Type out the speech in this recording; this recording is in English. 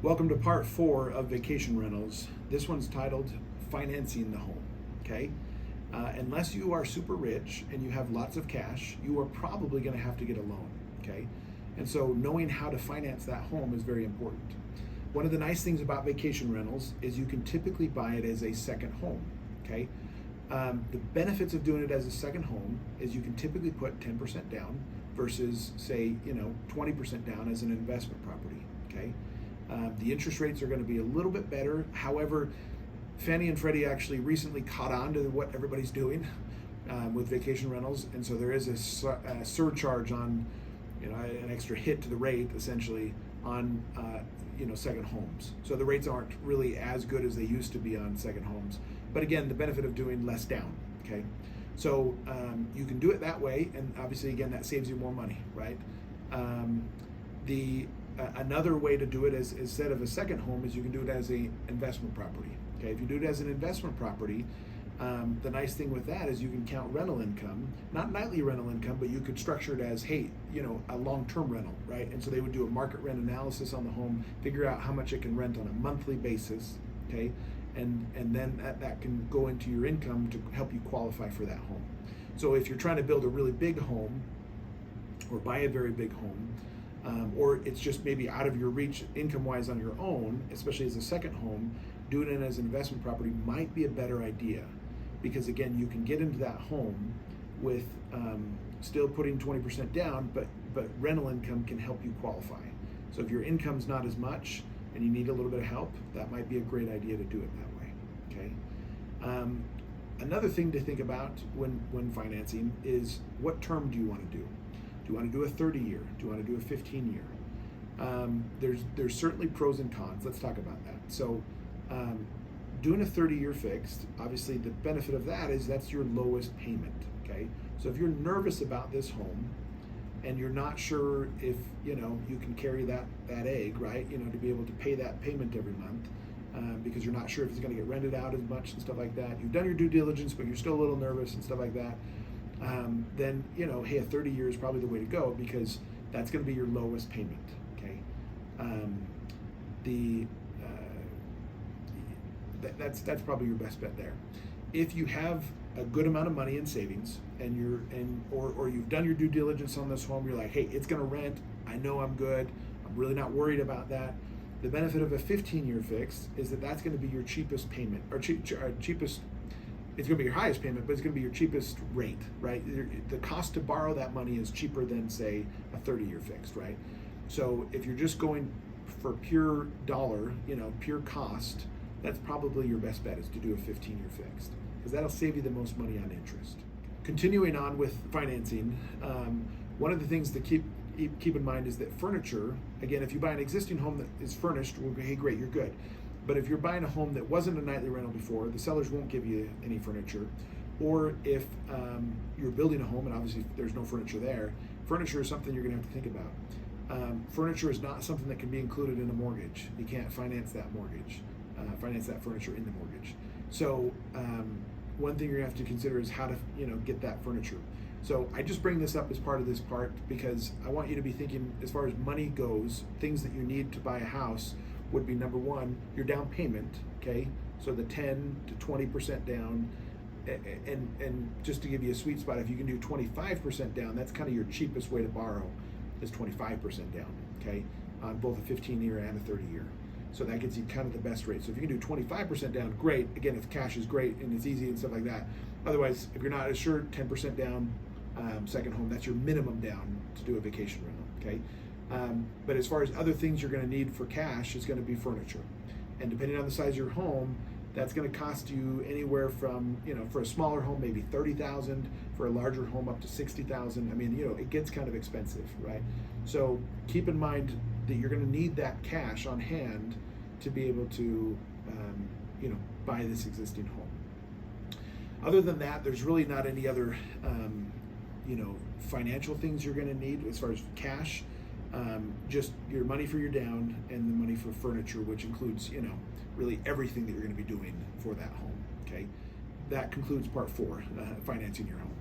Welcome to part 4 of vacation rentals. This one's titled Financing the Home. Okay, unless you are super rich and you have lots of cash, you are probably going to have to get a loan. Okay, and so knowing how to finance that home is very important. One of the nice things about vacation rentals is you can typically buy it as a second home. Okay, the benefits of doing it as a second home is you can typically put 10% down versus say 20% down as an investment property. Okay. The interest rates are going to be a little bit better. However, Fannie and Freddie actually recently caught on to what everybody's doing with vacation rentals, and so there is a surcharge on, an extra hit to the rate essentially on second homes. So the rates aren't really as good as they used to be on second homes. But again, the benefit of doing less down. Okay, so you can do it that way, and obviously again that saves you more money, right? Another way to do it is instead of a second home is you can do it as an investment property. Okay, if you do it as an investment property, the nice thing with that is you can count rental income, not nightly rental income, but you could structure it as, hey, a long-term rental, right? And so they would do a market rent analysis on the home, figure out how much it can rent on a monthly basis, okay? And then that can go into your income to help you qualify for that home. So if you're trying to build a really big home or buy a very big home, or it's just maybe out of your reach income-wise on your own, especially as a second home, doing it as an investment property might be a better idea, because again, you can get into that home with still putting 20% down, but rental income can help you qualify. So if your income's not as much and you need a little bit of help, that might be a great idea to do it that way. Okay. Another thing to think about when financing is, what term do you want to do? Do you want to do a 30-year? Do you want to do a 15-year? There's certainly pros and cons. Let's talk about that. So doing a 30-year fixed, obviously the benefit of that is that's your lowest payment. Okay, so if you're nervous about this home and you're not sure if you can carry that egg, right, to be able to pay that payment every month, because you're not sure if it's going to get rented out as much and stuff like that. You've done your due diligence, but you're still a little nervous and stuff like that. Then hey, a 30 year is probably the way to go, because that's going to be your lowest payment. Okay, that's probably your best bet there. If you have a good amount of money in savings and or you've done your due diligence on this home, you're like, hey, it's going to rent. I know I'm good. I'm really not worried about that. The benefit of a 15-year fix is that's going to be your cheapest payment, or cheapest. It's going to be your highest payment, but it's going to be your cheapest rate, right? The cost to borrow that money is cheaper than, say, a 30-year fixed, right? So if you're just going for pure dollar, pure cost, that's probably your best bet, is to do a 15-year fixed, because that'll save you the most money on interest. Continuing on with financing, one of the things to keep in mind is that furniture, again, if you buy an existing home that is furnished, well, hey, great, you're good. But if you're buying a home that wasn't a nightly rental before, the sellers won't give you any furniture. Or if you're building a home and obviously there's no furniture there, furniture is something you're going to have to think about. Furniture is not something that can be included in a mortgage. You can't finance that mortgage, finance that furniture in the mortgage. So one thing you're going to have to consider is how to get that furniture. So I just bring this up as part of this part because I want you to be thinking, as far as money goes, things that you need to buy a house would be, number one, your down payment. Okay, so the 10 to 20% down, and just to give you a sweet spot, if you can do 25% down, that's kind of your cheapest way to borrow, is 25% down. Okay, on both a 15-year and a 30-year. So that gets you kind of the best rate. So if you can do 25% down, great. Again, if cash is great and it's easy and stuff like that. Otherwise, if you're not as sure, 10% down, second home, that's your minimum down to do a vacation rental. Okay. But as far as other things you're going to need for cash, it's going to be furniture, and depending on the size of your home, that's going to cost you anywhere from, for a smaller home maybe $30,000, for a larger home up to $60,000. I mean, it gets kind of expensive, right? So keep in mind that you're going to need that cash on hand to be able to buy this existing home. Other than that, there's really not any other financial things you're going to need as far as cash. Just your money for your down and the money for furniture, which includes, really everything that you're going to be doing for that home. Okay, that concludes part 4, financing your home.